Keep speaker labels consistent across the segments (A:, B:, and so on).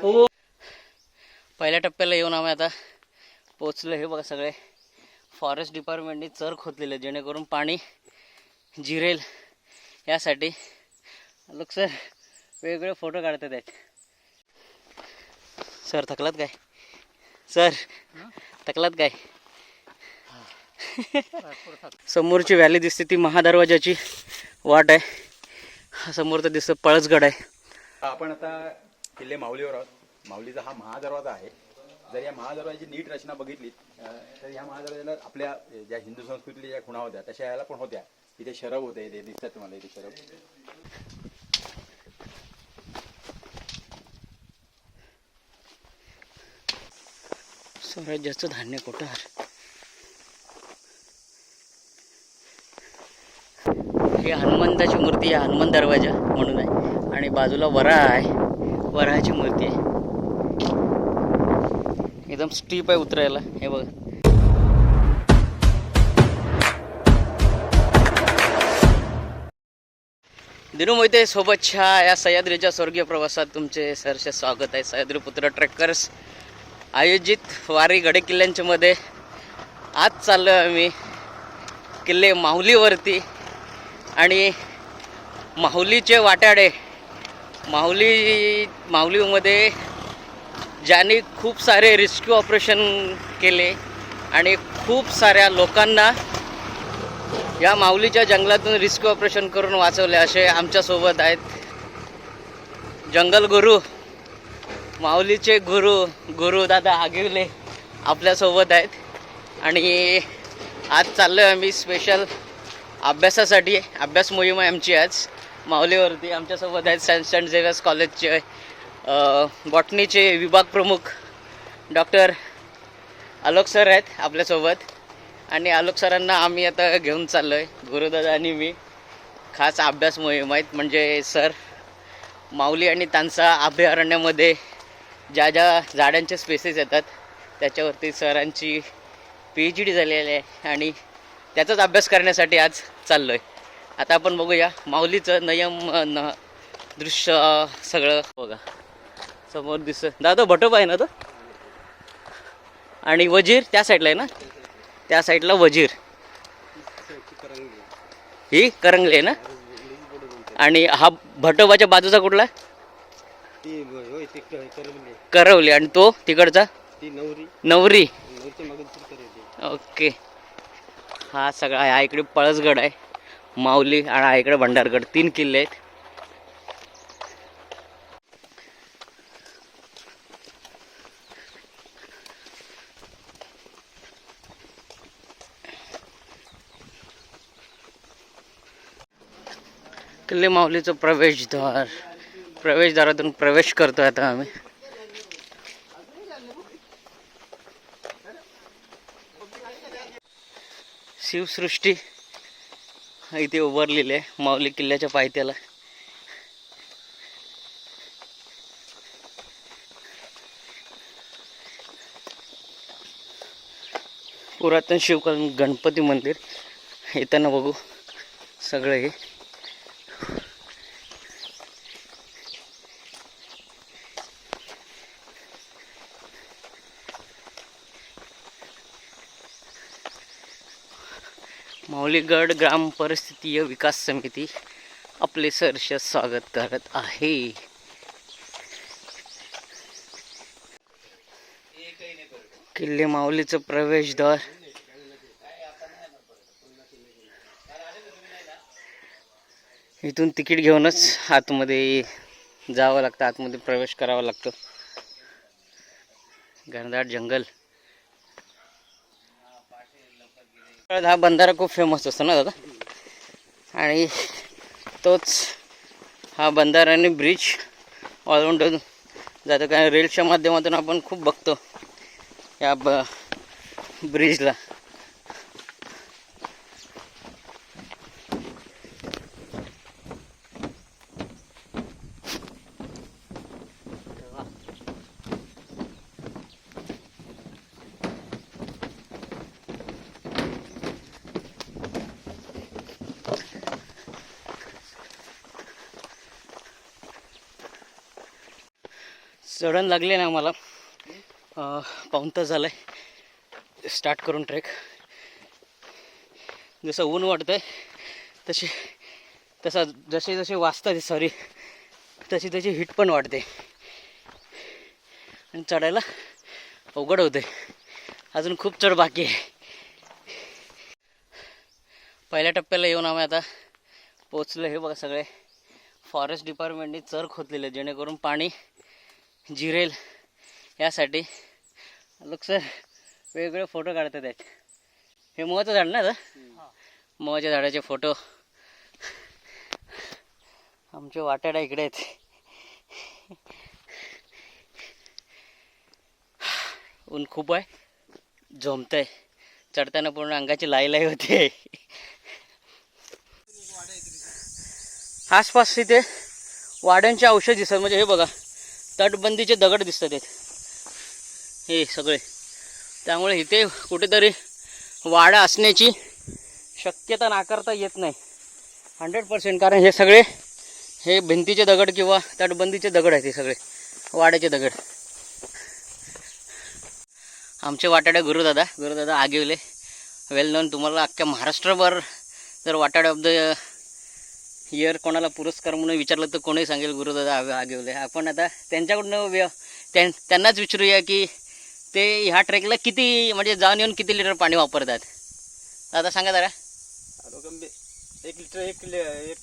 A: हो. पहिल्या टप्प्याला येऊन आम्ही आता पोचलो. हे बघा सगळे फॉरेस्ट डिपार्टमेंटने चर खोदलेले जेणेकरून पाणी जिरेल यासाठी. लोक सर वेगवेगळे फोटो काढतात आहेत. सर थकलात काय? सर थकलात काय? समोरची व्हॅली दिसते ती महादरवाजाची वाट आहे. समोर तर दिसतं पळसगड आहे.
B: आपण आता किल्ले माऊलीवर आहोत. माऊलीचा हा महादरवाजा आहे. जर या महादरवाजाची नीट रचना बघितली तर या महादरवाजाला आपल्या ज्या हिंदू संस्कृतीतल्या ज्या खुणा होत्या तशा याला पण होत्या. इथे शरब होते, इथे दिसतात तुम्हाला इथे शरब.
A: स्वराज्याचं धान्य कोठार. ही हनुमंताची मूर्ती आहे, हनुमान दरवाजा म्हणून आहे. आणि बाजूला वराह आहे, वराहाची मूर्ती आहे. एकदम स्टीप आहे उतरायला. हे बघा. दिनू मोहिते सोबतच्या या सह्याद्रीच्या स्वर्गीय प्रवासात तुमचे सहर्ष स्वागत आहे. सह्याद्री पुत्र ट्रेकर्स आयोजित वारी गडे किल्ल्यांच्या मध्ये आज चाललो आहे आम्ही किल्ले माहुलीवरती. आणि माहुलीचे वाटाडे, माहुलीमध्ये ज्यांनी खूप सारे रेस्क्यू ऑपरेशन केले आणि खूप साऱ्या लोकांना या माहुलीच्या जंगलातून रेस्क्यू ऑपरेशन करून वाचवले असे आमच्यासोबत आहेत. जंगल गुरु, माऊलीचे गुरु दादा आगिवले आपल्यासोबत आहेत. आणि आज चाललो आहे आम्ही स्पेशल अभ्यासासाठी. अभ्यास मोहीम आहे आमची आज माऊलीवरती. आमच्यासोबत आहेत सेंट झेवियर्स कॉलेजचे बॉटनीचे विभाग प्रमुख डॉक्टर आलोक सर आहेत आपल्यासोबत. आणि आलोक सरांना आम्ही आता घेऊन चाललो आहे, गुरुदादा आणि मी. खास अभ्यास मोहीम आहेत. म्हणजे सर माऊली आणि तानसा अभयारण्यामध्ये ज्या ज्या झाडांचे स्पेसीस येतात त्याच्यावरती सरांची PhD झालेली आहे आणि त्याचाच अभ्यास करण्यासाठी आज चाललो आहे. आता आपण बघूया माऊलीचं दृश्य सगळं. बघा समोर दिसतं दादा भटोबा आहे ना तो. आणि वजीर त्या साईडला आहे ना, त्या साईडला वजीर. ही करंगली आहे ना. आणि हा भटोबाच्या बाजूचा कुठला? करवली. आणि तो तिकडचा नवरी. ओके. हा सगळा हा इकडे पळसगड आहे, माऊली आणि हा इकडे भंडारगड. 3 किल्ले आहेत. किल्ले माऊलीचं प्रवेशद्वारातून प्रवेश करतोय आता आम्ही. शिवसृष्टी इथे उभारलेली आहे माऊली किल्ल्याच्या पायथ्याला. पुरातन शिवकालीन गणपती मंदिर येताना बघू सगळं हे. माऊलीगड ग्राम परिस्थितीय विकास समिती आपले सहर्ष स्वागत करत आहे. किल्ले माऊलीचं प्रवेशद्वार. इथून तिकीट घेऊनच आतमध्ये जावं लागतं, आतमध्ये प्रवेश करावा लागतो. घनदाट जंगल. हा बंधारा खूप फेमस असतो ना दादा. आणि तोच हा बंधाराने ब्रिज ऑलराऊंड जातं. कारण रेल्सच्या माध्यमातून आपण खूप बघतो या ब्रिजला. चढण लागली ना आम्हाला. पाऊण तास झालं आहे स्टार्ट करून ट्रेक. जसं ऊन वाटतंय जसे जसे वाजतात सॉरी तशी तशी हीट पण वाढते आणि चढायला अवघड होते. अजून खूप चढ बाकी आहे. पहिल्या टप्प्याला येऊन आम्ही आता पोचलो. हे बघा सगळे फॉरेस्ट डिपार्टमेंटने चर खोदलेले जेणेकरून पाणी जिरेल यासाठी. लोक सर वेगवेगळे फोटो काढतात आहेत. हे मोहाचं झाड ना आता, मोहाच्या झाडाचे फोटो. आमचे वाटाडा इकडे आहेत. ऊन खूप आहे, झोंबतंय. चढताना पूर्ण अंगाची लाई होते. आसपास इथे वाड्यांचे औषध दिसतात. म्हणजे हे बघा तटबंदीचे दगड दिसतात आहेत हे सगळे. त्यामुळे इथे कुठेतरी वाडा असण्याची शक्यता नाकारता येत नाही 100%. कारण हे सगळे हे भिंतीचे दगड किंवा तटबंदीचे दगड आहेत. हे सगळे वाड्याचे दगड. आमचे वाटाडे गुरुदादा आगिवले, वेल नोन. तुम्हाला अख्ख्या महाराष्ट्रभर जर वाटाडे ऑफ द इयर कोणाला पुरस्कार म्हणून विचारलं तर कोणी सांगेल गुरुदादा आगिवले. आपण आता त्यांच्याकडून त्यांनाच विचारूया की ते ह्या ट्रेकला किती म्हणजे जाऊन येऊन किती लिटर पाणी वापरतात. दादा सांगा जरा.
C: 1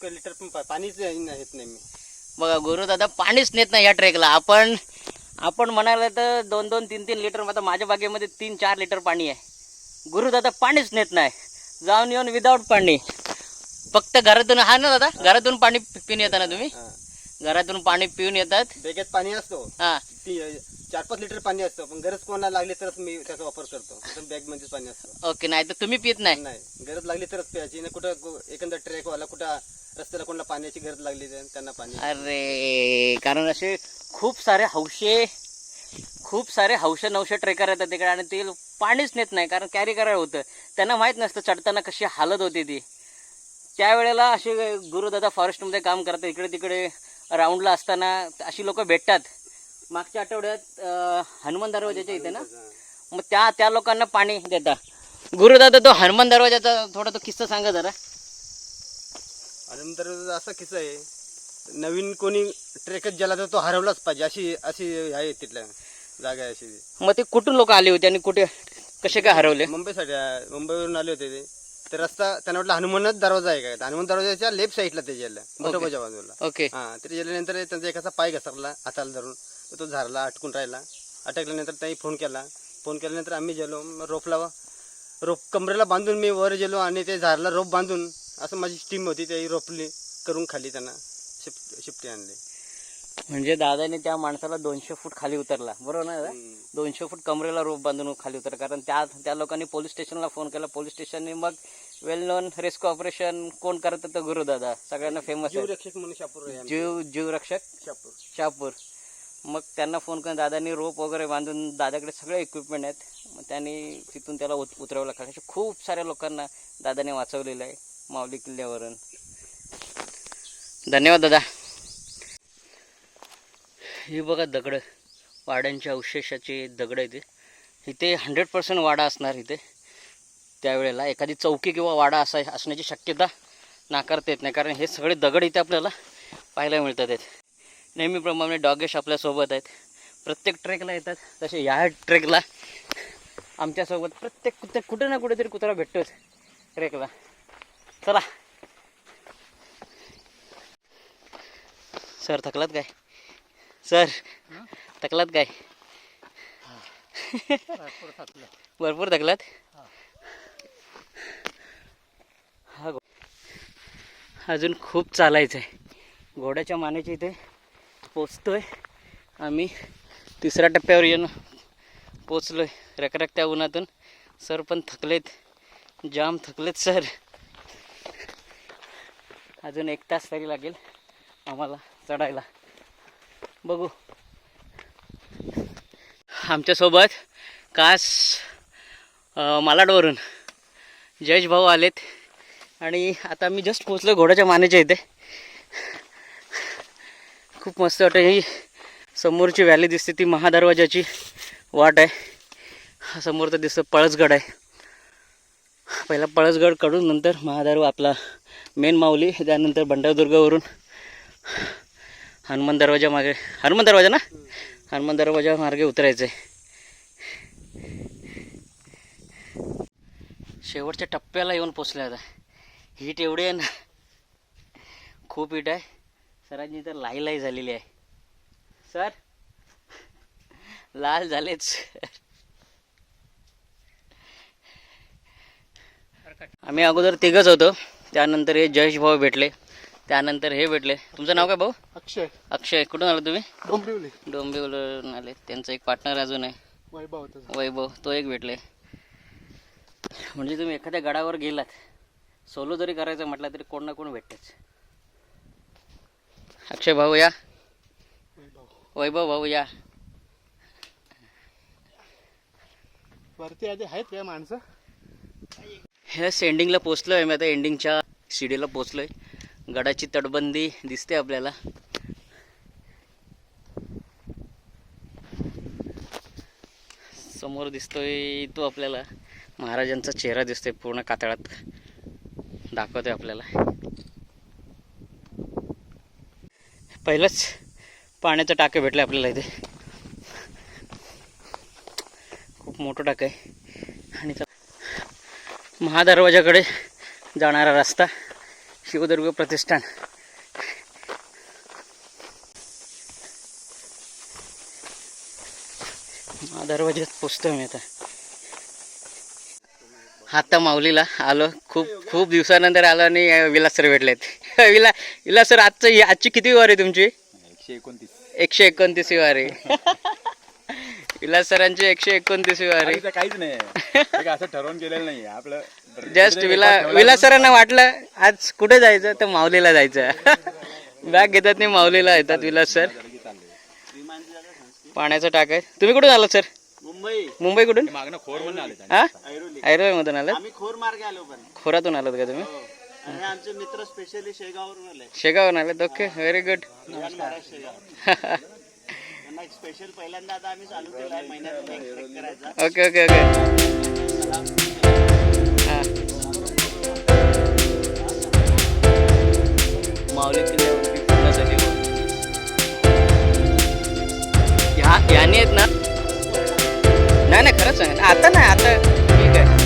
C: लिटर पण पाणीच येत नाही मी.
A: बघा गुरुदादा पाणीच नेत नाही या ट्रेकला. आपण म्हणायला तर 2-2, 3-3 लिटर. आता माझ्या बागेमध्ये 3-4 लिटर पाणी आहे. गुरुदादा पाणीच नेत नाही, जाऊन येऊन विदाऊट पाणी. फक्त घरातून हा ना दादा, घरातून पाणी पिऊन येता ना तुम्ही? घरातून पाणी पिऊन येतात.
C: बॅगेत पाणी असतो,
A: हा
C: 4-5 लिटर पाणी असतं. पण गरज कोणाला लागली तरच मी त्याचा वापर करतो. बॅग मध्येच पाणी असतं.
A: ओके. नाही तर तुम्ही पित नाही?
C: नाही, गरज लागली तरच प्यायची. नाही कुठं एखादा ट्रेकवाला कुठं रस्त्याला कोणाला पाण्याची गरज लागली त्यांना पाणी.
A: अरे कारण असे खूप सारे हौशे ट्रेकर येतात तिकडे आणि ते पाणीच नेत नाही. कारण कॅरी करायला होतं. त्यांना माहीत नसतं चढताना कशी हालत होती ती. त्यावेळेला असे गुरुदादा फॉरेस्टमध्ये काम करतात. इकडे तिकडे राऊंडला असताना अशी लोक भेटतात. मागच्या आठवड्यात हनुमान दरवाजाच्या इथे ना, मग त्या लोकांना पाणी देता. गुरुदादा तो हनुमान दरवाजाचा थोडा तो किस्सा सांगा जरा.
C: हनुमान दरवाजा असा किस्सा आहे, नवीन कोणी ट्रेकच गेला तर तो हरवलाच पाहिजे अशी आहे तिथल्या जागा आहे अशी.
A: मग ते कुठून लोक आले होते आणि कुठे कसे काय हरवले?
C: मुंबईवरून आले होते ते. तर रस्ता त्यांना वाटलं हनुमानच दरवाजा आहे का. हनुमान दरवाजाच्या लेफ्ट साईडला ते गेलं, बटोबाच्या बाजूला.
A: ओके.
C: हा तरी गेल्यानंतर त्यांचा एकाचा पाय घसरला हाताला धरून. तो झारला, अटकून राहिला. अटकल्यानंतर त्यांनी फोन केल्यानंतर आम्ही गेलो. रोप कमरेला बांधून मी वर गेलो आणि ते झारला रोप बांधून असं माझी टीम होती ते रोपली करून खाली त्यांना शिफ्टी आणली.
A: म्हणजे दादाने त्या माणसाला 200 फूट खाली उतरला, बरोबर ना दादा? 200 फूट कमरेला रोप बांधून खाली उतरला. कारण त्या लोकांनी पोलीस स्टेशनला फोन केला. पोलीस स्टेशनने मग वेल नोन रेस्क्यू ऑपरेशन कोण करत होतं? गुरुदादा, सगळ्यांना फेमस आहे.
C: जीवरक्षक म्हणून शापूर आहे.
A: जीवरक्षक शापूर. मग त्यांना फोन करून दादानी रोप वगैरे बांधून, दादाकडे सगळे इक्विपमेंट आहेत. मग त्यांनी तिथून त्याला उतरवलं. खाली खूप साऱ्या लोकांना दादाने वाचवलेलं आहे माऊली किल्ल्यावरून. धन्यवाद दादा. हे बघा दगड, वाड्यांच्या अवशेषाचे दगड आहेत. इथे 100% वाडा असणार. इथे त्यावेळेला एखादी चौकी किंवा वाडा असण्याची शक्यता नाकारता येत नाही. कारण हे सगळे दगड इथे आपल्याला पाहायला मिळतात आहेत. नेहमीप्रमाणे डॉगेश आपल्यासोबत आहेत. प्रत्येक ट्रेकला येतात. तसे या ट्रेकला आमच्यासोबत प्रत्येक कुठे ना कुठेतरी कुत्रा भेटतोच ट्रेकला. चला सर, थकलात काय सर? थकलात काय? भरपूर थकलात. हा अजून खूप चालायचं आहे. घोड्याच्या मानेच्या इथे पोचतोय आम्ही. 3ऱ्या टप्प्यावर येऊन पोचलोय रखरखत्या उन्हातून. सर पण थकलेत, जाम थकलेत सर. अजून 1 तास तरी लागेल आम्हाला चढायला. बघू. आमच्यासोबत खास मालाडवरून जयेश भाऊ आलेत आणि आता मी जस्ट पोचलो घोड्याच्या मानेच्या इथे. खूप मस्त वाटतं. ही समोरची व्हॅली दिसते ती महादरवाजाची वाट आहे. हा समोर तर दिसतं पळसगड आहे. पहिला पळसगड कडून नंतर महादरवा आपला मेन माऊली, त्यानंतर भंडारदुर्गावरून हनुमान दरवाजा मागे, हनुमान दरवाजा ना, हनुमान दरवाजा मार्गे उतरायचं आहे. शेवटच्या टप्प्याला येऊन पोचले आता. हीट एवढी आहे ना, खूप हीट आहे. सरांची तर लाई झालेली आहे. सर लाल झालेच. आम्ही अगोदर तिघच होतो, त्यानंतर हे जयेश भाऊ भेटले, त्यानंतर हे भेटले. तुमचं नाव काय भाऊ?
C: अक्षय.
A: अक्षय. कुठून आला तुम्ही?
C: डोंबिवली.
A: डोंबिवलीवरून आले. त्यांचा एक पार्टनर अजून आहे, वैभव, तो एक भेटले. म्हणजे तुम्ही एखाद्या गडावर गेलात, सोलो जरी करायचं म्हटलं तरी कोण ना कोण भेटतेच. अक्षय भाऊ या, वैभव भाऊ या.
C: वरती आधी आहेत काय माणसं?
A: ह्या एंडिंगला पोचलो आहे मी आता. एंडिंगच्या शिडीला पोचलोय. गडाची तटबंदी दिसते आपल्याला. समोर दिसतोय तो आपल्याला महाराजांचा चेहरा दिसतोय, पूर्ण कातळात दाखवतोय आपल्याला. पहिलंच पाण्याचं टाके भेटले आपल्याला इथे. खूप मोठं टाकं आहे. आणि महादरवाजाकडे जाणारा रस्ता, शिवदुर्ग प्रतिष्ठान. महादरवाज्यात पोचतोय मी आता. आता माऊलीला आलो, खूप दिवसानंतर आलो आणि विलास सर भेटलेत. विलास सर, आजची किती वार आहे तुमची? 129 वार आहे. विलास सरांची 129 वार आहे.
B: काहीच नाही, असं ठरवून केलेलं नाही आपलं.
A: जस्ट विलास सरांना वाटलं आज कुठे जायचं, तर माऊलीला जायचं. बॅग घेतात नाही, माऊलीला येतात विलास सर. पाण्याचं टाक आहे. तुम्ही कुठून आलात सर? मुंबई कुठून? हा, ऐरोली मधून आलात?
C: खोर मार्गे आलो पण.
A: खोरातून आलात का तुम्ही?
C: आमचे मित्र स्पेशली शेगाववरून आले.
A: शेगावरून आलेत. Okay, very good.
C: स्पेशल पहिल्यांदा आता आम्ही चालू केलाय, महिन्यात एक ट्रेक करायचा.
A: ओके. हां, माऊली किल्ल्यावरती पूर्ण झाली. याने आहेत ना? नाही खरंच सांग. आता नाही, आता ठीक आहे.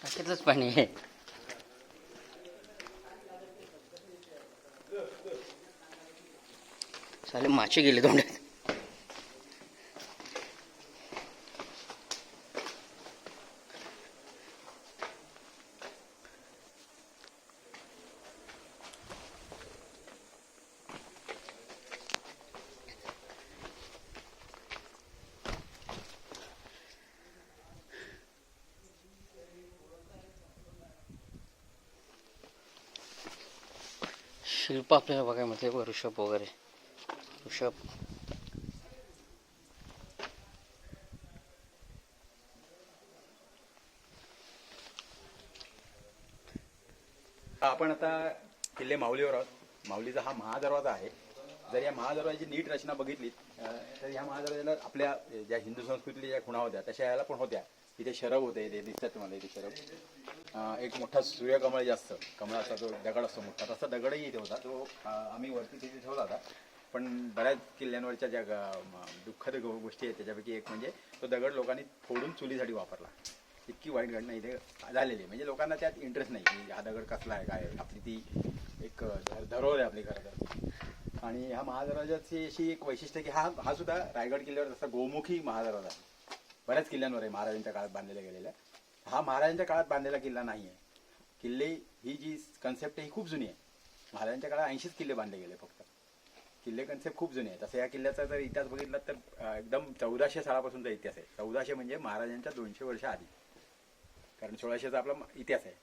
A: टाकीतलंच पाणी आहे. साले मासे गेले तोंडात. शिल्प आपल्याला बघायला मिळते. ऋषभ वगैरे, ऋषभ.
B: आपण आता किल्ले माऊलीवर आहोत. माऊलीचा हा महादरवाजा आहे. जर या महादरवाजाची नीट रचना बघितली तर या महादरवाजाला आपल्या ज्या हिंदू संस्कृतीतल्या ज्या खुणा होत्या तशा याला पण होत्या. इथे शरब होते, ते दिसतात तुम्हाला इथे शरब. एक मोठा सूर्यकमळ जे असतं, कमळाचा जो दगड असतो मोठा, तसा दगडही इथे होता. तो आम्ही वरती तिथे ठेवला होता. पण बऱ्याच किल्ल्यांवरच्या ज्या दुःखद गोष्टी आहेत त्याच्यापैकी एक म्हणजे तो दगड लोकांनी फोडून चुलीसाठी वापरला. इतकी वाईट घटना इथे झालेली आहे. म्हणजे लोकांना त्यात इंटरेस्ट नाही की हा दगड कसला आहे, काय आपली ती एक धरोहर आहे आपली खरं तर. आणि ह्या महादरवाजाची अशी एक वैशिष्ट्य की हा सुद्धा रायगड किल्ल्यावर जसा गोमुखी महादरवाजा आहे. बऱ्याच किल्ल्यांवर आहे महाराजांच्या काळात बांधलेला गेलेला. हा महाराजांच्या काळात बांधलेला किल्ला नाही आहे. किल्ले ही जी कन्सेप्ट आहे ही खूप जुनी आहे. महाराजांच्या काळात 80च किल्ले बांधले गेले फक्त. किल्ले कन्सेप्ट खूप जुने आहे. तसं या किल्ल्याचा जर इतिहास बघितला तर एकदम 1400 सालापासूनचा इतिहास आहे. 1400 म्हणजे महाराजांच्या 200 वर्ष आधी, कारण 1600चा आपला इतिहास आहे.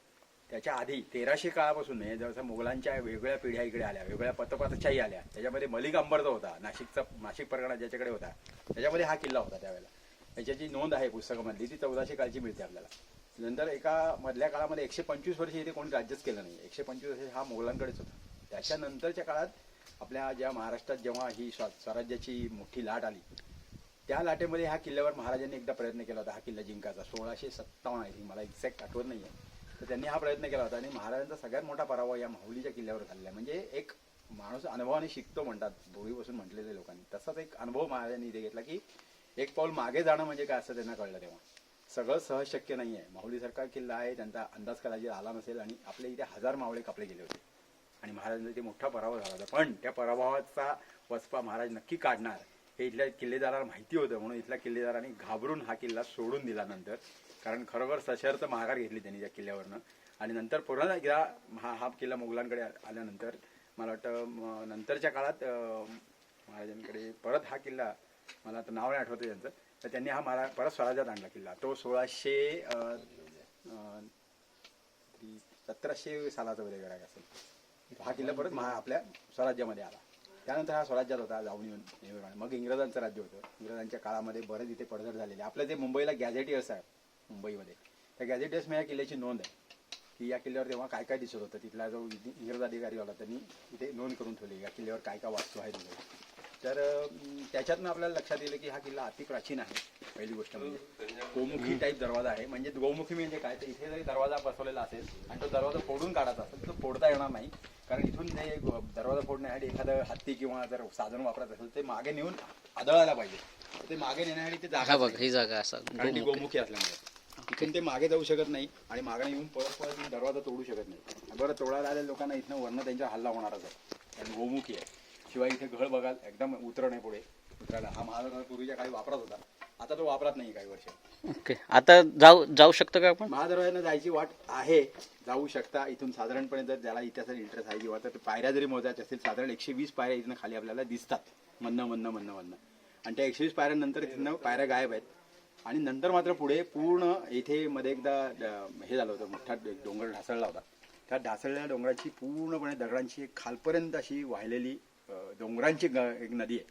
B: त्याच्या आधी 1300 काळापासून म्हणजे जसं मुघलांच्या वेगवेगळ्या पिढ्या इकडे आल्या, वेगवेगळ्या पतपातशाही आल्या. त्याच्यामध्ये मलिक अंबर जो होता, नाशिक परगणा ज्याच्याकडे होता, त्याच्यामध्ये हा किल्ला होता त्यावेळेला. त्याच्याची नोंद आहे पुस्तकामधली, ती 1400 काळची मिळते आपल्याला. नंतर एका मधल्या काळामध्ये 125 वर्ष इथे कोणी राज्यच केलं नाही. 125 वर्ष हा मुघलांकडेच होता. त्याच्यानंतरच्या काळात आपल्या ज्या महाराष्ट्रात जेव्हा ही स्वराज्याची मोठी लाट आली, त्या लाटेमध्ये ह्या किल्ल्यावर महाराजांनी एकदा प्रयत्न केला होता हा किल्ला जिंकायचा. 1657 आहे, मला एक्झॅक्ट आठवत नाही आहे. तर त्यांनी हा प्रयत्न केला होता आणि महाराजांचा सगळ्यात मोठा पराभव या माहुलीच्या किल्ल्यावर झालेला आहे. म्हणजे एक माणूस अनुभवाने शिकतो म्हणतात पूर्वीपासून म्हटलेल्या लोकांनी, तसाच एक अनुभव महाराजांनी इथे घेतला की एक पाऊल मागे जाणं म्हणजे काय असं त्यांना कळलं. तेव्हा सगळं सहज शक्य नाही आहे. माहुलीसारखा किल्ला आहे, त्यांचा अंदाज कदाचित आला नसेल आणि आपल्या इथे 1000 मावळे कापले गेले होते आणि महाराजांचा ते मोठा पराभव झाला होता. पण त्या पराभवाचा वचपा महाराज नक्की काढणार हे इथल्या किल्लेदाराला माहिती होतं. म्हणून इथल्या किल्लेदारांनी घाबरून हा किल्ला सोडून दिला नंतर, कारण खरोखर सशर्त माघार घेतली त्यांनी त्या किल्ल्यावरनं. आणि नंतर पुन्हा एकदा हा किल्ला मुघलांकडे आल्यानंतर मला वाटतं नंतरच्या काळात महाराजांकडे परत हा किल्ला, मला आता नाव नाही आठवतं त्यांचं, तर त्यांनी हा परत स्वराज्यात आणला किल्ला. तो 1700 सालाचा वगैरे असेल. हा किल्ला परत आपल्या स्वराज्यामध्ये आला. त्यानंतर हा स्वराज्यात होता जाऊन येऊन. मग इंग्रजांचं राज्य होतं. इंग्रजांच्या काळामध्ये बरेच इथे पडझड झालेली. आपल्या जे मुंबईला गॅझेटियर्स आहे मुंबईमध्ये, त्या गॅझेटियर्स या किल्ल्याची नोंद आहे की या किल्ल्यावर तेव्हा काय काय दिसत होतं. तिथला जो इंग्रज अधिकारी होता त्यांनी इथे नोंद करून ठेवली या किल्ल्यावर काय काय वास्तू आहे तिथे. तर त्याच्यातनं आपल्याला लक्षात येईल की हा किल्ला अति प्राचीन आहे. पहिली गोष्ट म्हणजे गोमुखी टाईप दरवाजा आहे. म्हणजे गोमुखी म्हणजे काय, तर इथे जरी दरवाजा बसवलेला असेल आणि तो दरवाजा फोडून काढायचा असेल तर फोडता येणार नाही, कारण इथून ते दरवाजा फोडण्यासाठी एखादं हत्ती किंवा जर साधन वापरत असेल ते मागे नेऊन आदळायला पाहिजे. ते मागे नेण्यासाठी ते जागा
A: बघ, ही जागा असा
B: कारण ती गोमुखी असल्यामुळे इथून ते मागे जाऊ शकत नाही आणि मागे येऊन परत दरवाजा तोडू शकत नाही. बरं, तोडायला आलेल्या लोकांना इथनं वरनं त्यांच्या हल्ला होणारच आहे, कारण गोमुखी आहे. शिवाय इथे घळ बघाल एकदम उतरण आहे पुढे उतरायला. हा महादरवाजा पूर्वीच्या काळी वापरत होता, आता तो वापरत नाही काही वर्ष.
A: ओके, आता जाऊ शकतो का आपण?
B: महादरवाजानं जायची वाट आहे, जाऊ शकता इथून. साधारणपणे जर ज्याला इतिहासात इंटरेस्ट आहे किंवा तर पायऱ्या जरी मोजायच्या असतील, साधारण 120 पायऱ्या इथनं खाली आपल्याला दिसतात म्हणणं. आणि त्या 120 पायऱ्यानंतर इथनं पायऱ्या गायब आहेत. आणि नंतर मात्र पुढे पूर्ण इथे मध्ये एकदा हे झालं होतं, मोठा डोंगर ढासळला होता. त्या ढासळलेल्या डोंगराची पूर्णपणे दगडांची खालपर्यंत अशी वाहिलेली डोंगरांची एक नदी आहे.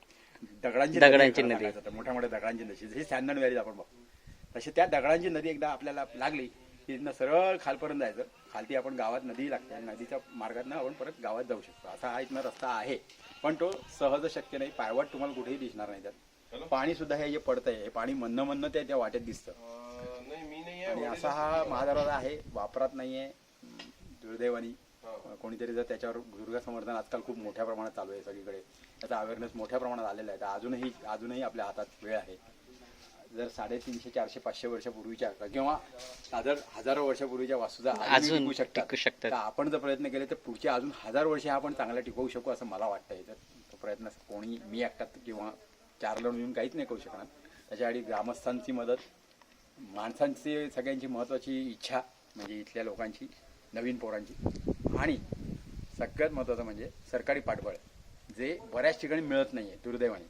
B: दगडांची नदी, मोठ्या मोठ्या दगडांची नदी, जशी सॅन्डन व्हॅली आपण बघतो तशी त्या दगडांची नदी एकदा आपल्याला लागली की तिथनं सरळ खालपर्यंत जायचं. खालती आपण गावात नदी लागते, नदीच्या मार्गातनं आपण परत गावात जाऊ शकतो. असा हा इथनं रस्ता आहे, पण तो सहज शक्य नाही. पायवाट तुम्हाला कुठेही दिसणार नाही. त्यात पाणी सुद्धा हे जे पडतंय, हे पाणी म्हणणं त्या वाटेत दिसतं. आणि असा हा महादरवाजा आहे, वापरात नाहीये दुर्दैवानी. कोणीतरी जर त्याच्यावर दुर्गा समर्थन आजकाल खूप मोठ्या प्रमाणात चालू आहे सगळीकडे, त्याचा अवेअरनेस मोठ्या प्रमाणात आलेला आहे. तर अजूनही आपल्या हातात वेळ आहे. जर 350, 400, 500 वर्षापूर्वीच्या किंवा हजारो वर्षापूर्वीच्या वास्तूचा अजून टिकू शकतात, तर आपण जर प्रयत्न केले तर पुढचे अजून 1000 वर्ष आपण चांगला टिकवू शकू असं मला वाटतंय. तर तो प्रयत्न कोणी मी एकटात किंवा 4 जण मिळून काहीच नाही करू शकणार. त्याच्यासाठी ग्रामस्थांची मदत, माणसांची सगळ्यांची महत्त्वाची इच्छा, म्हणजे इथल्या लोकांची, नवीन पोरांची, आणि सगळ्यात महत्त्वाचं म्हणजे सरकारी पाठबळ, जे बऱ्याच ठिकाणी मिळत नाही आहे दुर्दैवाने.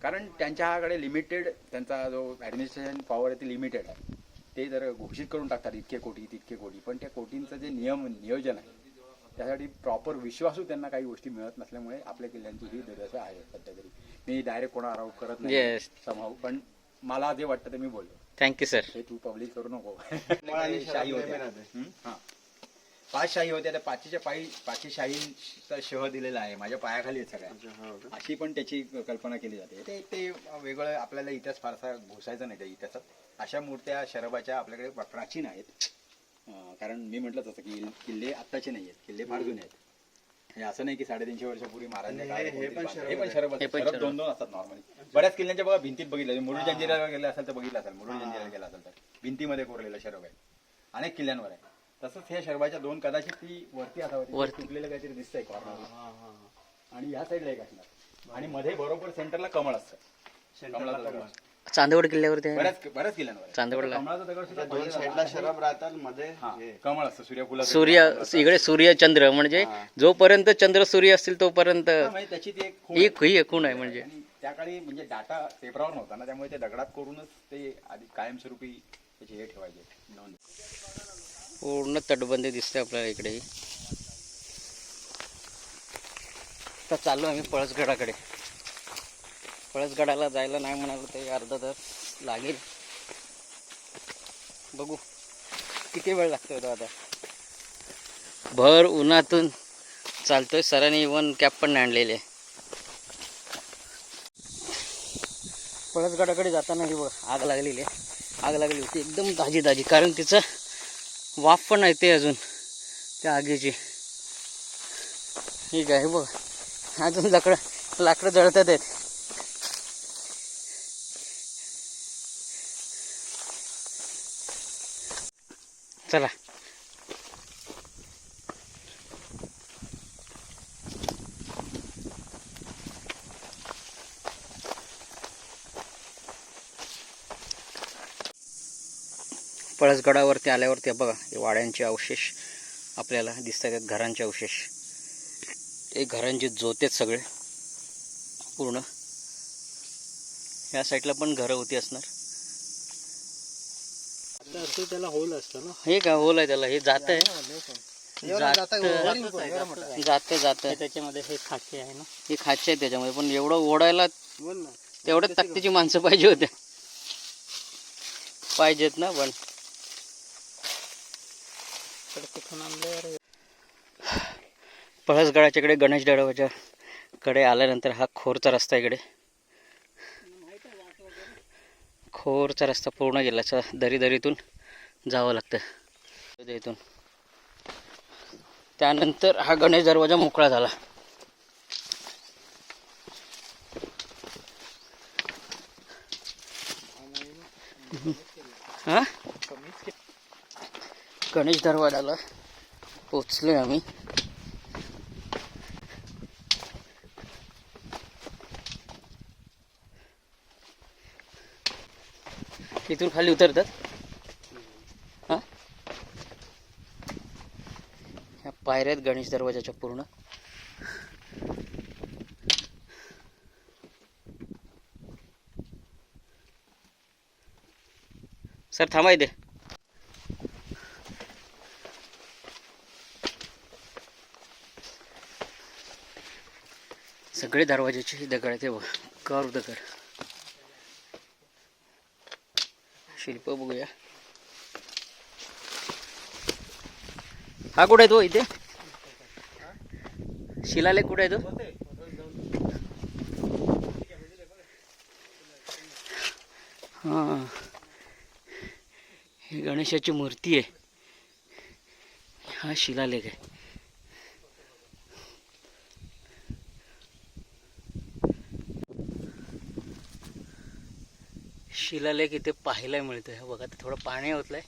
B: कारण त्यांच्याकडे लिमिटेड, त्यांचा जो ॲडमिनिस्ट्रेशन पॉवर आहे ती लिमिटेड आहे. ते जर घोषित करून टाकतात इतके कोटी तितके कोटी, पण त्या कोटींचं जे नियोजन आहे त्यासाठी प्रॉपर विश्वासू त्यांना काही गोष्टी मिळत नसल्यामुळे आपल्या किल्ल्यांची ही दुर्दशा आहे सध्या तरी. मी डायरेक्ट कोणा आरोप करत नाही समाव, पण मला जे वाटतं ते मी बोललो.
A: Thank you sir.
B: हे तू पब्लिक करू नको. शाही होत्या, 5 शाही होत्या. त्या 5ची शाहीचा शह दिलेला आहे माझ्या पायाखाली सगळ्या, अशी पण त्याची कल्पना केली जाते. ते वेगळं आपल्याला इतिहास फारसा घुसायचा नाही त्या इतिहासात. अशा मूर्त्या शरबाच्या आपल्याकडे प्राचीन आहेत. कारण मी म्हटलं तसं की किल्ले आत्ताचे नाही आहेत, किल्ले फार जुने आहेत. हे असं नाही की 350 वर्षापूर्वी महाराजांच्या काळात
D: हे पण
B: कोणतरी बांधलं. हे पण शरब
A: हे पण
B: शरब
A: शरब.
B: 2-2 असतात नॉर्मली. बऱ्याच किल्ल्यांच्या बघा भिंतीत बघितलं, मुरुड जंजिऱ्याला गेला असेल तर बघितलं असेल, मुरुड जंजिऱ्याला गेला असेल तर भिंतीमध्ये कोरलेलं शरब आहे, अनेक किल्ल्यांवर आहे. तसंच हे शरबाच्या 2 कदाचित ती वरती असावं,
A: वरती.
B: तुटलेलं काहीतरी दिसतंय कॉर्नरला, आणि या साईडला एक असणार, आणि मध्ये बरोबर सेंटरला कमळ असतं. कमळाचं दगड.
A: चांदवड किल्ल्यावरती आहे ना?
B: बऱ्याच किल्ल्यांवर आहे.
A: चांदवडला.
B: कमळाचं दगड सुद्धा
D: दोन
B: पहिलं
D: साईडला शरब राहतात, मध्ये
B: हा,
D: हे.
B: कमळ असतं, सूर्यफुलाचं
A: सूर्य इकडे सूर्य चंद्र म्हणजे जोपर्यंत चंद्र सूर्य असतील तोपर्यंत
B: हा, म्हणजे त्याची ती एक खूण
A: ही एकूण आहे म्हणजे.
B: आणि त्या काळी म्हणजे डाटा पेपरावर नव्हता ना, त्यामुळे ते दगडात करूनच ते आधी कायमस्वरूपी त्याचे हे ठेवायचे नोंद.
A: पूर्ण तटबंदी दिसते आपल्याला इकडे. तर चाललो आम्ही पळसगडाकडे. पळसगडाला जायला नाही म्हणालो ते अर्धा तास लागेल, बघू किती वेळ लागतोय तो आता. भर उन्हातून चालतोय, सरांनी इवन कॅप पण नाही आणलेली आहे. पळसगडाकडे जाताना ही बघ आग लागलेली आहे. आग लागली होती एकदम ताजी ताजी, कारण तिचं वाफ पण आहे ते अजून त्या आगीची. ठीक आहे बघ, अजून लाकडं जळतात आहेत. चला पळसगडावरती आल्यावरती बघा हे वाड्यांचे अवशेष आपल्याला दिसत आहेत, घरांचे अवशेष. हे घरांचे जोत आहेत सगळे पूर्ण. या साईडला पण घरं होती असणार.
C: त्याला होल असतं ना,
A: हे का होल आहे त्याला, हे जात आहे जात
C: त्याच्यामध्ये हे खाचे आहे ना,
A: हे खाचे आहे त्याच्यामध्ये. पण एवढं ओढायला
C: बोल ना.
A: तेवढ्या ताकदीची माणसं पाहिजे होते, पाहिजेत ना. पण पळसगडाच्या इकडे गणेश दरवाजा कडे आल्यानंतर हा खोरचा रस्ता, इकडे खोरचा रस्ता पूर्ण गेला. दरीतून जावं लागतं इथून. त्यानंतर हा गणेश दरवाजा मोकळा झाला. हा, गणेश दरवाजाला पोचलोय आम्ही. इथून खाली उतरतात. हा, ह्या पायऱ्यात गणेश दरवाजाच्या पूर्ण. सर थांबा इथे. सगळे दरवाजाचे दगड आहेत, हे बघ कर्व दगड. शिल्प बघूया. हा कुठे आहे तो? इथे शिलालेख कुठे आहे तो? हा, ही गणेशाची मूर्ती आहे, हा शिलालेख आहे. शिलालेख इथे पाहायला मिळतोय. बघा ते थोडं पाणी ओतलंय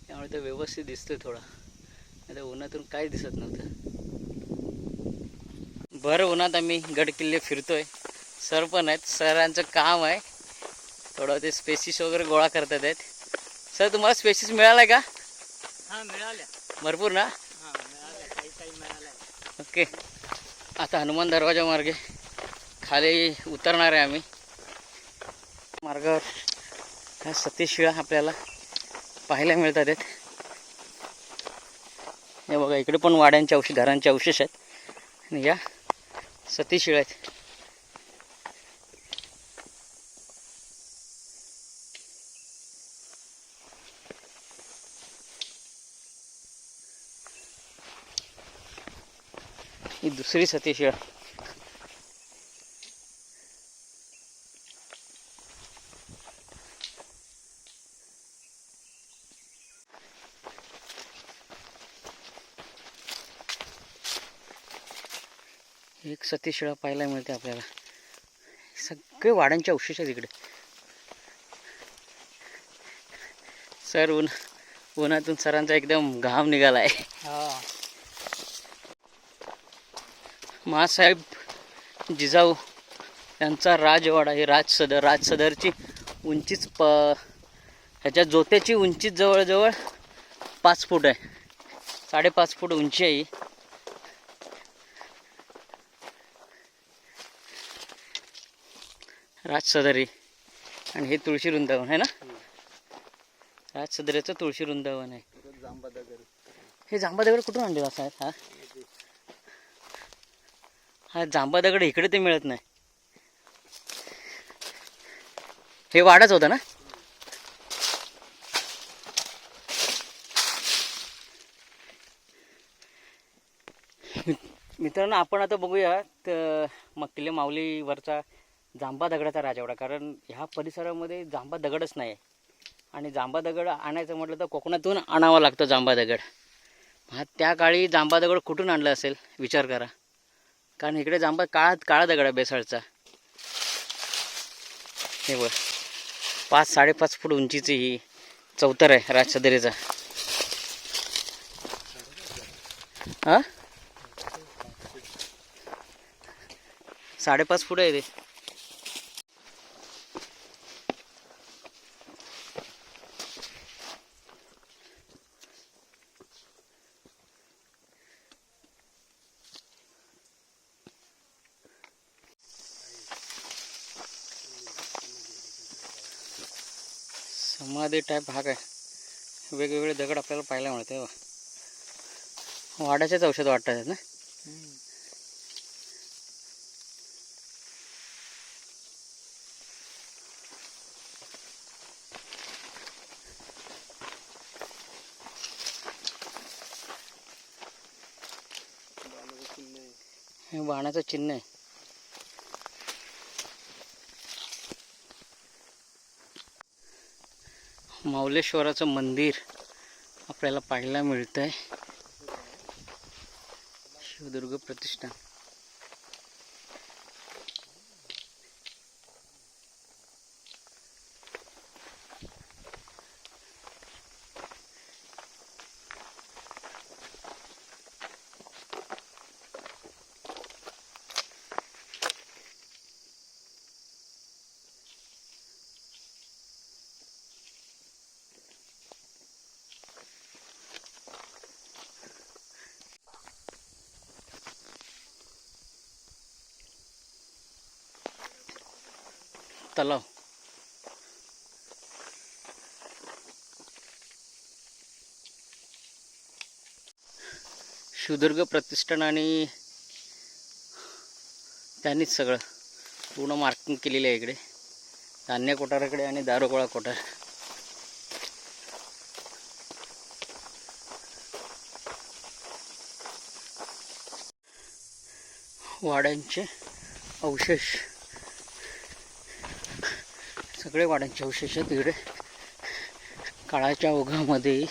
A: त्यामुळे ते व्यवस्थित दिसतोय थोडा, आता उन्हातून काय दिसत नव्हतं. भर उन्हात आम्ही गड किल्ले फिरतोय. सर पण आहेत, सरांचं काम आहे थोडं ते स्पेसिस वगैरे गोळा करतात आहेत. सर तुम्हाला स्पेसिस मिळालाय का?
C: हा, मिळाल्या
A: भरपूर ना?
C: काही मिळाल्या.
A: ओके, आता हनुमान दरवाजा मार्गे खाली उतरणार आहे आम्ही. मार्गावर ह्या सतीश शिळा आपल्याला पाहायला मिळतात आहेत. हे बघा इकडे पण वाड्यांचे अवशेष, घरांचे अवशेष आहेत, आणि या सतीश शिळा आहेत. ही दुसरी सतीश शिळा. एक सतीशिळा पाहायला मिळते आपल्याला. सगळे वाड्यांचे अवशेष आहेत इकडे. सर उन्हातून सरांचा एकदम घाम निघालाय. मासाहेब जिजाऊ यांचा राजवाडा आहे. राजसदरची उंचीच ह्याच्या जोत्याची उंची जवळजवळ 5 फूट आहे. 5.5 फूट उंची आहे. राजसदरी आणि हे तुळशी वृंदावन आहे ना. राजसदरेचं तुळशी वृंदावन आहे. हे जांबा दगड कुठून आणले साहेब? हा जांबा दगड इकडे ते मिळत नाही. हे वाडाच होता ना. मित्रांनो, आपण आता बघूया किल्ले माऊलीवरचा जांबा दगडाचा राजवाडा. कारण ह्या परिसरामध्ये जांबा दगडच नाही आहे आणि जांबा दगड आणायचं म्हटलं तर कोकणातून आणावा लागतो जांबा दगड. हा त्या काळी जांबा दगड कुठून आणला असेल विचार करा. कारण इकडे जांबा काळा दगड आहे बेसाळचा. हे बघ 5-5.5 फूट उंचीची ही चौतर आहे राजसदरीचा. हा 5.5 फूट आहे ते. समाधी टाईप भाग आहे. वेगवेगळे दगड आपल्याला पाहायला मिळते. वाड्याचेच औषध वाटतात ना. हे बाणाचं चिन्ह आहे. माऊलेश्वराचं मंदिर आपल्याला पाहायला मिळतंय. शिवदुर्ग प्रतिष्ठान. तलाव. शिवदुर्ग प्रतिष्ठान आणि त्यांनीच सगळं पूर्ण मार्किंग केलेलं आहे इकडे. धान्य कोठाराकडे आणि दारुगोळा कोठार. वाड्यांचे अवशेष, सगळे वाड्यांचे अवशेष आहेत इकडे. काळाच्या ओघामध्ये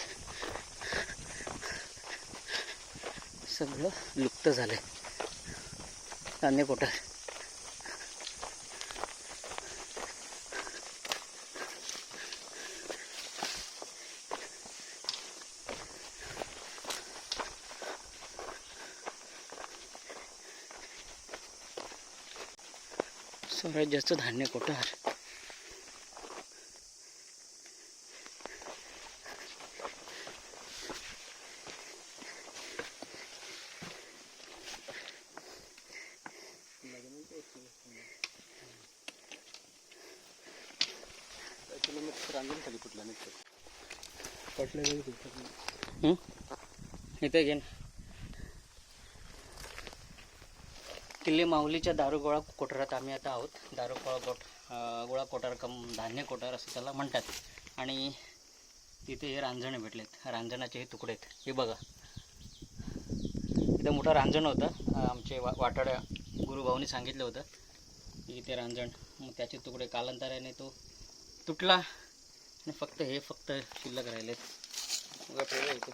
A: सगळं लुप्त झालंय. धान्य कोठार. स्वराज्याचं धान्य कोठार. इथे घेन किल्ले माऊलीच्या दारुगोळा कोठारात आम्ही आता आहोत. गोळा कोठार कम धान्य कोठार असं त्याला म्हणतात. आणि तिथे हे रांजणे भेटलेत. रांजणाचे हे तुकडे आहेत. हे बघा, इथं मोठं रांजण होतं. आमचे वाटाड्या गुरुभाऊनी सांगितलं होतं की इथे रांजण. मग त्याचे तुकडे कालांतराने तो तुटला आणि फक्त शिल्लक राहिलेत. बघा ठेवलं इथे.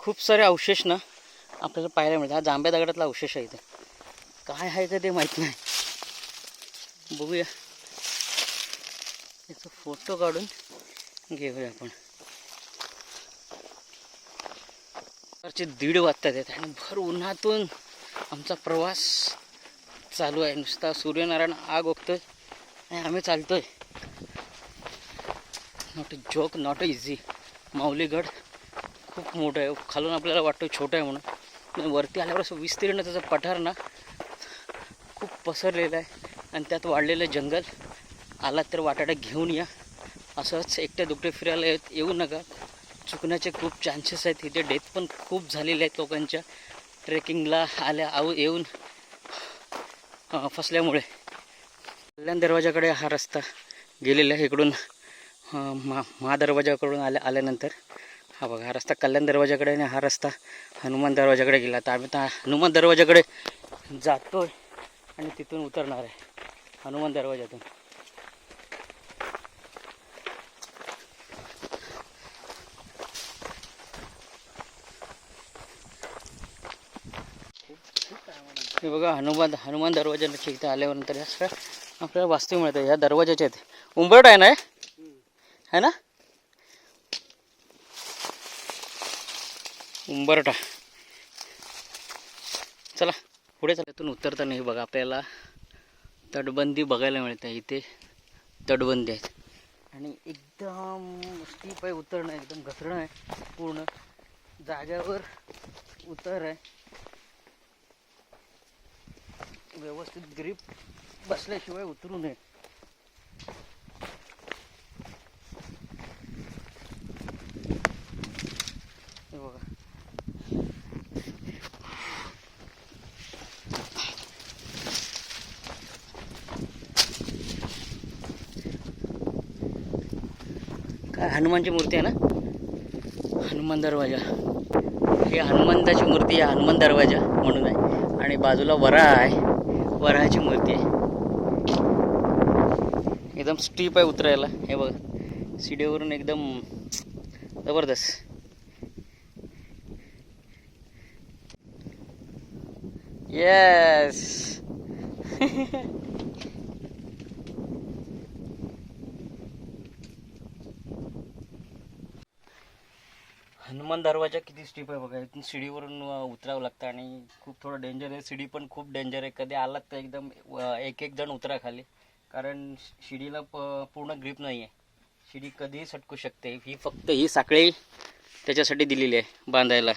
A: खूप सारे अवशेष ना आपल्याला पाहायला मिळतं. हा जांभ्या दगडातला अवशेष आहे इथे. काय आहे का ते माहीत नाही. बघूया, याचा फोटो काढून घेऊया आपण. 1:30 वाजतात आणि भर उन्हातून आमचा प्रवास चालू आहे. नुसता सूर्यनारायण आग ओकतोय आणि आम्ही चालतोय. Not a joke, not a easy. Mauligad खूप मोठं आहे. खालून आपल्याला वाटतं छोटं आहे म्हणून, पण वरती आल्यावर असं विस्तीर्ण त्याचा पठार ना खूप पसरलेला आहे. आणि त्यात वाढलेलं जंगल. आलात तर वाटाडा घेऊन या. असंच एकट्या दुकटे फिरायला येऊ नका. चुकण्याचे खूप चान्सेस आहेत. इथे डेथ पण खूप झालेले आहेत लोकांच्या ट्रेकिंगला येऊन फसल्यामुळे. कल्याण दरवाजाकडे हा रस्ता गेलेला आहे. इकडून महादरवाजाकडून आल्यानंतर हा बघा, हा रस्ता कल्याण दरवाजाकडे आणि हा रस्ता हनुमान दरवाजाकडे गेला. तर आम्ही आता हनुमान दरवाजाकडे जातोय आणि तिथून उतरणार आहे हनुमान दरवाजातून. हे बघा, हनुमान दरवाजाच्या इथं आल्यानंतर ह्या सगळ्या आपल्याला वास्तू मिळतं. ह्या दरवाजाच्या आहेत. उंबरठ आहे ना, है ना, उंबरठा. चला पुढे चला. इथून उतरताना हे बघा आपल्याला तटबंदी बघायला मिळते. इथे तटबंदी आहेत आणि एकदम स्टीप आहे उतरणं, एकदम घसरणं आहे. पूर्ण जाग्यावर उतर आहे. व्यवस्थित ग्रीप बसल्याशिवाय उतरू नये. हे बघा, काय हनुमानची मूर्ती आहे ना, हनुमान दरवाजा. हे हनुमंताची मूर्ती आहे, हनुमान दरवाजा म्हणून आहे. आणि बाजूला वराह आहे, वराहाची मूर्ती आहे. एकदम स्टीप आहे उतरायला. हे बघा, शिडीवरून एकदम जबरदस्त. येस. हनुमान दरवाजा किती स्टीप आहे बघा. इथून शिडीवरून उतरावं लागतं आणि खूप थोडं डेंजर आहे. शिडी पण खूप डेंजर आहे. कधी आलात तर एकदम एक जण उतरा खाली, कारण शिडीला पूर्ण ग्रीप नाही आहे. शिडी कधीही सटकू शकते. फक्त ही साखळी त्याच्यासाठी दिलेली आहे बांधायला.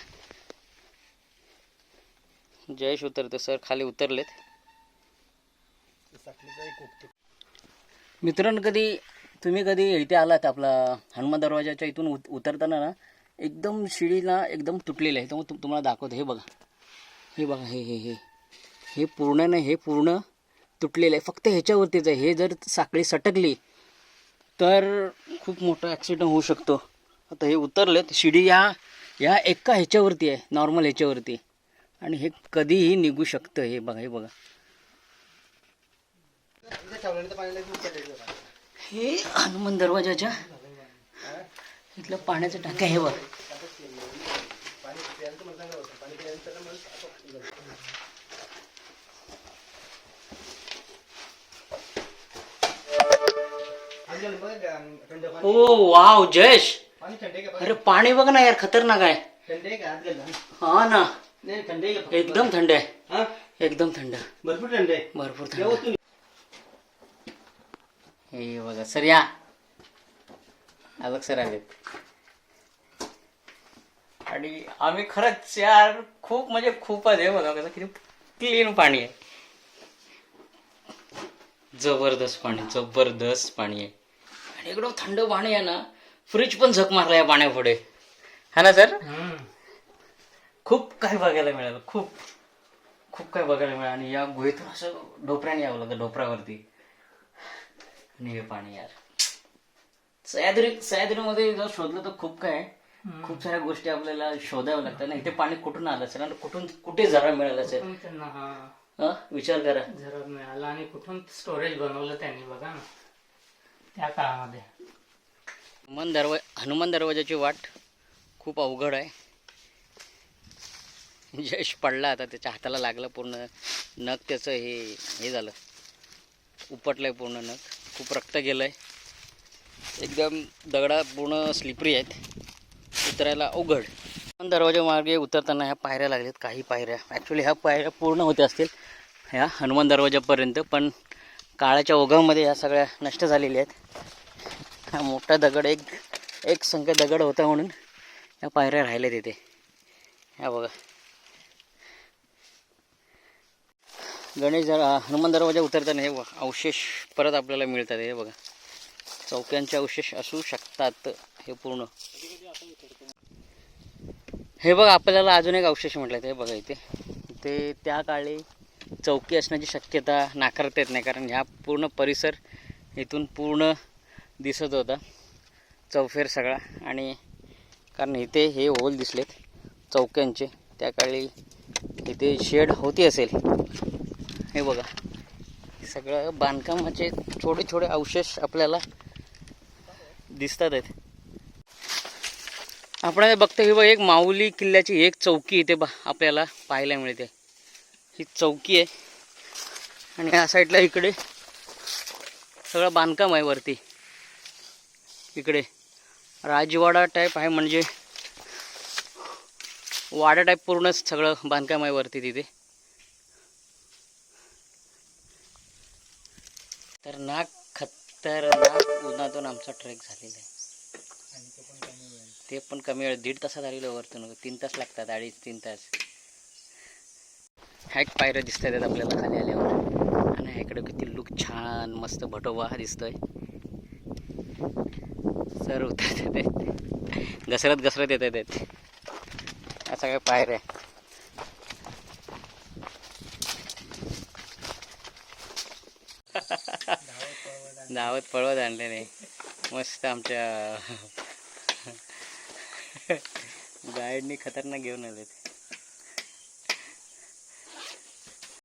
A: जयेश उतरते सर, खाली उतरलेत. मित्रांनो, तुम्ही कधी इथे आलात आपला हनुमान दरवाजाच्या इथून उतरताना ना, एकदम शिडीला एकदम तुटलेलं आहे. तर तुम्हाला दाखवतो. हे बघा, हे बघा, हे हे हे हे पूर्ण नाही, हे पूर्ण तुटलेलं आहे. फक्त ह्याच्यावरतीच आहे. हे जर साखळी सटकली तर खूप मोठा ॲक्सिडेंट होऊ शकतो. आता हे उतरलेत. शिडी या एका ह्याच्यावरती आहे, नॉर्मल ह्याच्यावरती, आणि हे कधीही निघू शकतं. हे बघा, हे बघा, हे हनुमान दरवाजाच्या इथलं पाण्याचं टाकं आहे. बघ, ओ वाव जयेश, अरे पाणी बघ ना यार, खतरनाक आहे. हा ना, एकदम थंड आहे. एकदम थंड, भरपूर थंड आहे, भरपूर थंड. हे बघा सर, या बघ सर आलेत. आणि आम्ही खरंच यार खूप म्हणजे खूपच आहे. बघा कसं किती क्लीन पाणी आहे. जबरदस्त पाणी, जबरदस्त पाणी आहे. आणि एकदम थंड पाणी आहे ना. फ्रीज पण झक मारला या पाण्यापुढे, है ना सर. खूप काही बघायला मिळालं, खूप खूप काही बघायला मिळालं. आणि या गुहेतून असं ढोपऱ्याने यावं लागतं, ढोपऱ्यावरती. आणि हे पाणी यार सह्याद्रीमध्ये जर शोधलं तर खूप काय, खूप साऱ्या गोष्टी आपल्याला शोधाव्या लागतात ना. इथे पाणी कुठून आलं असेल आणि कुठे झरा मिळाला असेल, विचार करा.
D: झरा मिळाला आणि कुठून स्टोरेज बनवलं त्यांनी, बघा ना त्या काळामध्ये.
A: हनुमान दरवाजाची वाट खूप अवघड आहे. यश पडला आता, त्याच्या हाताला लागलं पूर्ण, नख त्याचं हे झालं, उपटलंय पूर्ण नख, खूप रक्त गेलंय, एकदम दगडा पूर्ण स्लिपरी आहेत, उतरायला अवघड. दरवाजा मार्गे उतरताना ह्या पायऱ्या लागल्यात, काही पायऱ्या ॲक्च्युली ह्या पायऱ्या पूर्ण होत्या असतील ह्या हनुमान दरवाजापर्यंत, पण काळाच्या ओघामध्ये ह्या सगळ्या नष्ट झालेल्या आहेत. हा मोठा दगड, एक संख्या दगड होता म्हणून ह्या पायऱ्या राहिल्या तिथे. ह्या बघा, हनुमान दरवाजा उतरताना हे अवशेष परत आपल्याला मिळतात. हे बघा, चौक्यांचे अवशेष असू शकतात. हे पूर्ण हे बघा, आपल्याला अजून एक अवशेष म्हटलं हे बघा, इथे ते त्या काळी चौकी असण्याची शक्यता नाकारता येत नाही, कारण ह्या पूर्ण परिसर इथून पूर्ण दिसत होता, चौफेर सगळा. आणि कारण इथे हे होल दिसलेत चौक्यांचे, त्या काळी इथे शेड होती असेल. हे बघा, सगळं बांधकामाचे छोटे छोटे अवशेष आपल्याला दिसतात आहेत. आपण बघतो ही बघ, एक माऊली किल्ल्याची एक चौकी इथे आपल्याला पाहायला मिळते. ही चौकी आहे आणि या साईडला इकडे सगळं बांधकाम आहे. वरती इकडे राजवाडा टाईप आहे, म्हणजे वाडा टाईप पूर्णच सगळं बांधकाम आहे वरती तिथे. तर खतरनाक उन्हातून आमचा ट्रेक झालेला आहे. ते पण कमी वेळ, 1.5 तासात आलेलो वरतून. 3 तास लागतात, 2.5-3 तास. हॅक पायऱ्या दिसत आहेत आपल्याला खाली आल्यावर. आणि इकडे किती लुक छान मस्त भटोबा दिसतोय. सर उतरत येत, घसरत येत आहेत. या सगळ्या पायऱ्या धावत पळवत आणलेले मस्त आमच्या गाईडनी खतरनाक घेऊन आलेत.